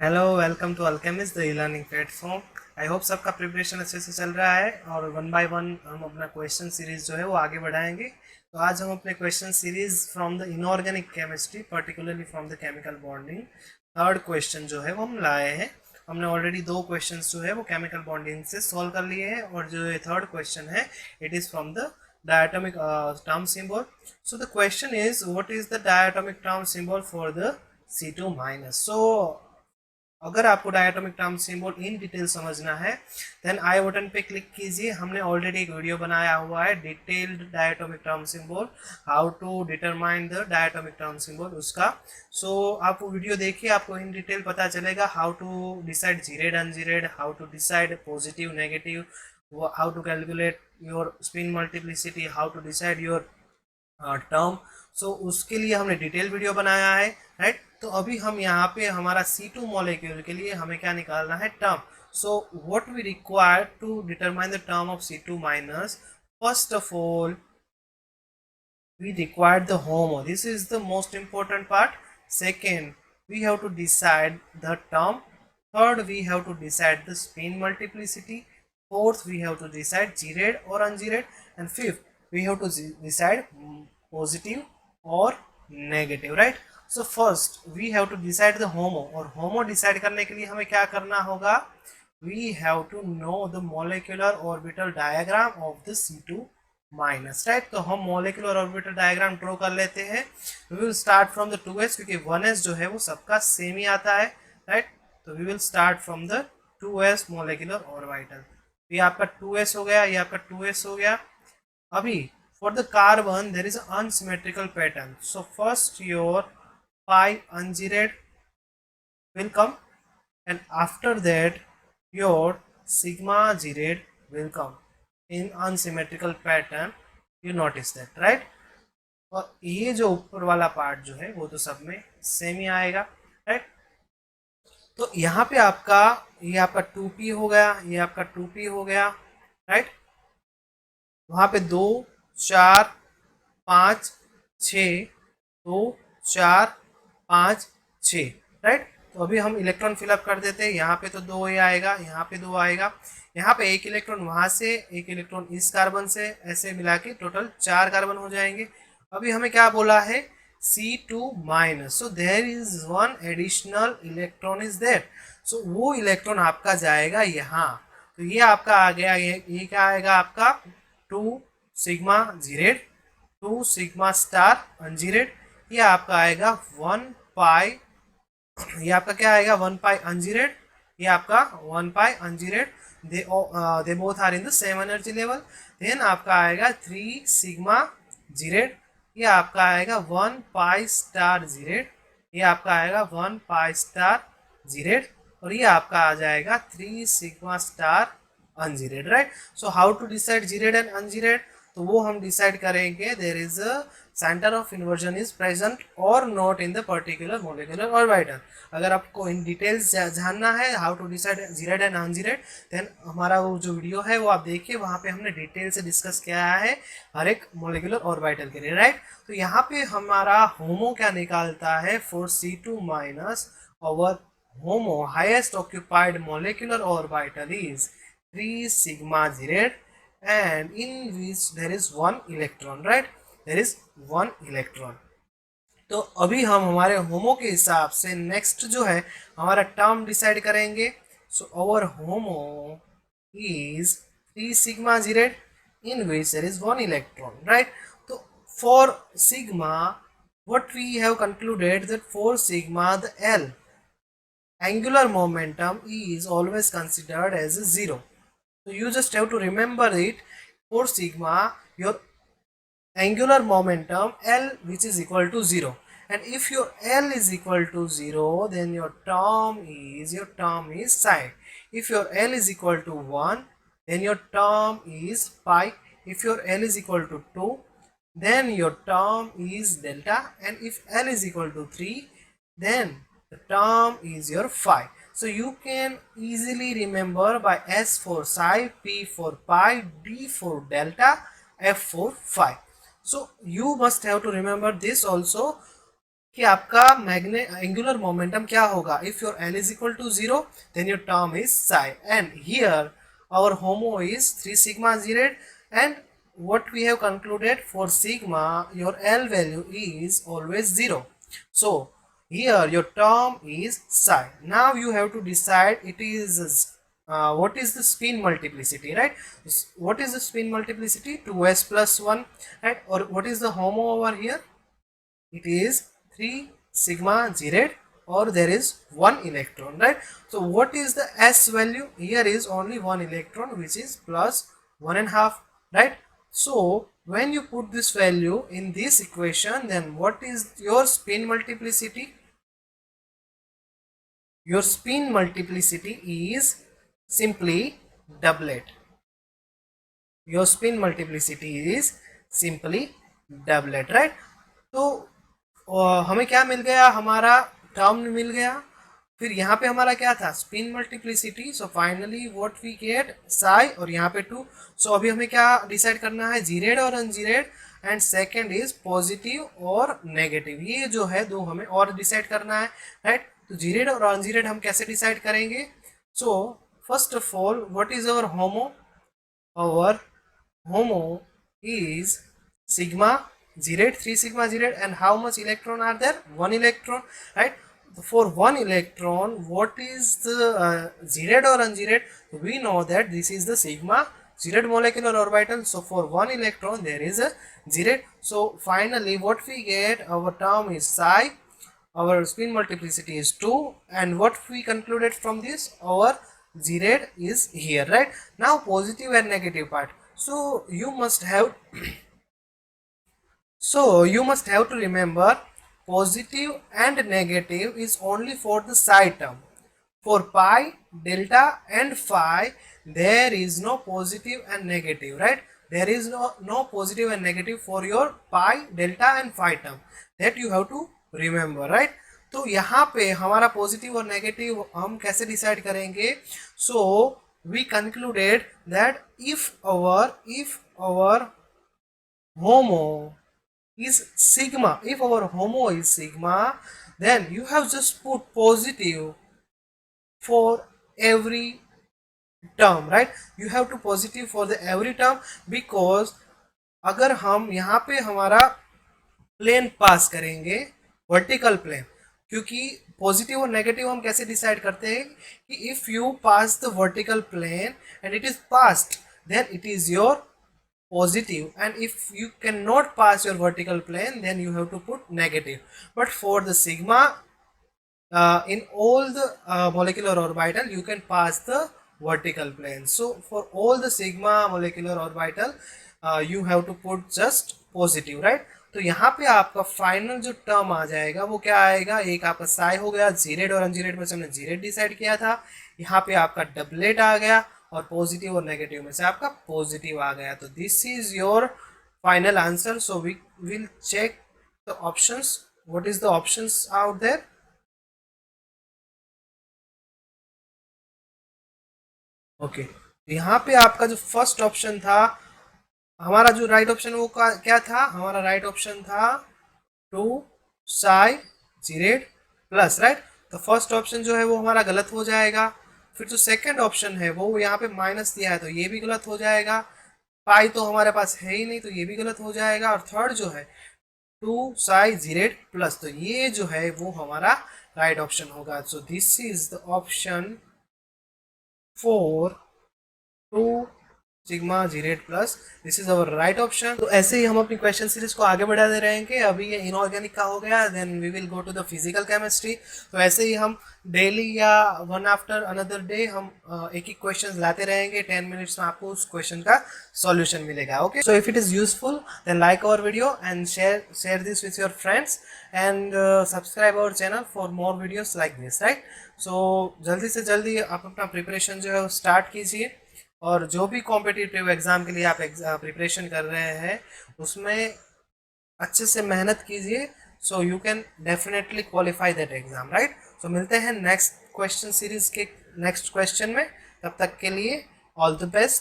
Hello welcome to Alchemist the learning platform. I hope सबका preparation अच्छे से चल रहा है और वन बाय वन हम अपना क्वेश्चन सीरीज जो है वो आगे बढ़ाएंगे। तो आज हम अपने question series from the inorganic chemistry particularly from the chemical bonding third question जो है वो हम लाए हैं। हमने ऑलरेडी दो क्वेश्चन जो है वो केमिकल बॉन्डिंग से सॉल्व कर लिए हैं और जो ये थर्ड क्वेश्चन है it is from the diatomic term symbol. So the question is, what is the diatomic term symbol for the C2 minus? So अगर आपको diatomic term symbol in detail समझना है देन आई बटन पे click कीजिए। हमने already एक video बनाया हुआ है detailed diatomic term symbol, how to determine the diatomic term symbol उसका। सो आप वो वीडियो देखिए, आपको इन डिटेल पता चलेगा how to decide gerade ungerade, how to decide positive negative, how to calculate your spin multiplicity, how to decide your term. So उसके लिए हमने डिटेल वीडियो बनाया है, राइट। तो अभी हम यहाँ पे हमारा C2 मॉलिक्यूल के लिए हमें क्या निकालना है, term. So what we require to determine the term of C2 minus, first of all we require the HOMO. This is the most important part. Second, we have to decide the term. Third, we have to decide the spin multiplicity. Fourth, we have to decide G-rad or un-G-rad. And fifth, we have to decide positive or negative, right? So first, we have to decide the HOMO. और HOMO decide करने के लिए हमें क्या करना होगा? We have to know the molecular orbital diagram of the C2 minus, right. तो हम मॉलिक्यूलर ऑर्बिटल डायग्राम ड्रॉ कर लेते हैं। We will start from the 2s क्योंकि 1s जो है वो सबका सेम ही आता है, राइट। तो we will start from the 2s molecular orbital. ये आपका 2s हो गया, ये आपका 2s हो गया। अभी for the carbon there is unsymmetrical pattern. So first your pi unzired will come and after that your sigma zired will come in unsymmetrical pattern. You notice that, right? और ये जो ऊपर वाला पार्ट जो है वो तो सब में सेम ही आएगा, राइट। तो यहाँ पे आपका ये आपका 2p हो गया, ये आपका 2p हो गया, राइट। वहाँ पे 2 4 5 6, 2 4 5 6, राइट। तो अभी हम इलेक्ट्रॉन फिलअप कर देते हैं। यहाँ पे तो 2 ही आएगा, यहाँ पे 2 आएगा, यहाँ पे एक इलेक्ट्रॉन वहाँ से, एक इलेक्ट्रॉन इस कार्बन से, ऐसे मिला के टोटल 4 कार्बन हो जाएंगे। अभी हमें क्या बोला है, C2 minus, so there is one additional electron is there. So वो इलेक्ट्रॉन आपका जाएगा यहाँ। तो ये आपका आ गया, ये क्या आएगा आपका 2 sigma geared, 2 sigma star ungeared. ये आपका आएगा 1 पाई, ये आपका क्या आएगा 1 पाई अनजीरेड, ये आपका 1 pi ungerade. They both are in the same energy level. Then आपका आएगा 3 सिग्मा जीरेड, ये आपका आएगा 1 पाई स्टार जीरेड, ये आपका आएगा 1 पाई स्टार जीरेड, और ये आपका आ जाएगा 3 sigma star ungerade, right. So how to decide gerade and ungerade, तो वो हम डिसाइड करेंगे there is a centre of inversion is present और not in the particular molecular orbital. अगर आपको इन डिटेल्स जानना है how to decide gerade and ungerade, then हमारा वो जो वीडियो है वो आप देखिए, वहाँ पे हमने डिटेल से डिस्कस किया है हर एक मॉलिक्यूलर ऑर्बिटल के लिए, राइट। तो यहाँ पे हमारा होमो क्या निकालता है, for C2 minus our homo highest occupied molecular orbital is 3 sigma zeroed and in which there is one electron, right? There is one electron. तो अभी हम हमारे होमो के हिसाब से नेक्स्ट जो है हमारा टर्म डिसाइड करेंगे। सो अवर होमो is 3 sigma zeroed in which there is one electron, right? तो for sigma what we have concluded that for sigma the L angular momentum is always considered as a zero. So you just have to remember it. For sigma your angular momentum L which is equal to 0, and if your L is equal to 0 then your term is psi. If your L is equal to 1 then your term is pi. If your L is equal to 2 then your term is delta, and if L is equal to 3 then the term is your phi. So you can easily remember by S for psi, P for pi, D for delta, F for phi. So you must have to remember this also. कि आपका मैग्ने angular momentum क्या होगा. If your L is equal to 0, then your term is psi. And here our HOMO is 3 sigma z rad, and what we have concluded, for sigma your L value is always 0. So here your term is psi. Now you have to decide it is what is the spin multiplicity, right? What is the spin multiplicity? 2s plus 1, right? Or what is the HOMO over here? It is 3 sigma z rad, or there is one electron, right? So what is the s value? Here is only one electron, which is plus 1.5, right? So when you put this value in this equation, then what is your spin multiplicity? Your spin multiplicity is simply doublet. Your spin multiplicity is simply doublet, right? तो हमें क्या मिल गया? हमारा term मिल गया. फिर यहाँ पे हमारा क्या था? Spin multiplicity. So finally what we get psi, और यहाँ पे 2. सो अभी हमें क्या डिसाइड करना है? जीरेड और ungeared, and second is positive और नेगेटिव. ये जो है दो हमें और डिसाइड करना है, राइट? तो जीरेड और अनजीरेड हम कैसे डिसाइड करेंगे? So first of all, what is our homo? Our HOMO is sigma z rad, 3 sigma z rad, and how much electron are there? 1 electron, right? For 1 electron, what is the z rad or un z rad? We know that this is the sigma z rad molecular orbital. So for 1 electron there is a z rad. So finally what we get, our term is psi, our spin multiplicity is 2, and what we concluded from this, our z rad is here, right? Now positive and negative part. So you must have to remember, positive and negative is only for the psi term. For pi, delta and phi, there is no positive and negative, right? There is no positive and negative for your pi, delta and phi term. That you have to remember, right? तो यहाँ पे हमारा positive और negative हम कैसे decide करेंगे? So we concluded that if our HOMO is sigma, if our HOMO is sigma, then you have just put positive for every term, right? You have to positive for the every term, because अगर हम यहाँ पे हमारा plane pass करेंगे, vertical plane, क्योंकि positive और negative हम कैसे डिसाइड करते हैं कि if you pass the vertical plane and it is passed, then it is your positive, and if you cannot pass your vertical plane, then you have to put negative. But for the sigma, in all the molecular orbital, you can pass the vertical plane. So for all the sigma molecular orbital, you have to put just positive, right? तो यहाँ पे आपका final जो term आ जाएगा वो क्या आएगा? एक आपका साई हो गया, जीरेड और अनजीरेड में से हमने जीरेड डिसाइड किया था. यहाँ पे आपका डबलेट आ गया, और पॉजिटिव और नेगेटिव में से आपका पॉजिटिव आ गया. तो this is your final answer. So we will check the options. What is the options out there? Okay, यहाँ पे आपका जो फर्स्ट ऑप्शन था, हमारा जो राइट ऑप्शन वो क्या था? हमारा राइट ऑप्शन था 2 साई जीरेड प्लस, राइट? तो फर्स्ट ऑप्शन जो है वो हमारा गलत हो जाएगा. फिर जो सेकंड ऑप्शन है वो यहाँ पे माइनस दिया है, तो ये भी गलत हो जाएगा. पाई तो हमारे पास है ही नहीं, तो ये भी गलत हो जाएगा. और थर्ड जो है 2 साई जीरेड प्लस, तो ये जो है वो हमारा राइट ऑप्शन होगा. So this is the option 4, 2 sigma geared plus. This is our right option. तो ऐसे ही हम अपनी क्वेश्चन सीरीज को आगे बढ़ा दे रहेंगे. अभी ये इनऑर्गेनिक का हो गया, then we will go to the physical chemistry. तो ऐसे ही हम डेली या वन आफ्टर अनदर डे हम एक एक क्वेश्चन लाते रहेंगे. 10 मिनट्स में आपको उस क्वेश्चन का सॉल्यूशन मिलेगा. Okay, so if it is useful then like our video and share this with your friends, and subscribe our channel for more videos like this, right? So जल्दी से जल्दी आप अपना प्रिपरेशन जो है वो स्टार्ट कीजिए, और जो भी कॉम्पिटिटिव एग्ज़ाम के लिए आप प्रिपरेशन कर रहे हैं उसमें अच्छे से मेहनत कीजिए. So you can definitely qualify that exam, right? So मिलते हैं नेक्स्ट क्वेश्चन सीरीज के नेक्स्ट क्वेश्चन में. तब तक के लिए ऑल द बेस्ट.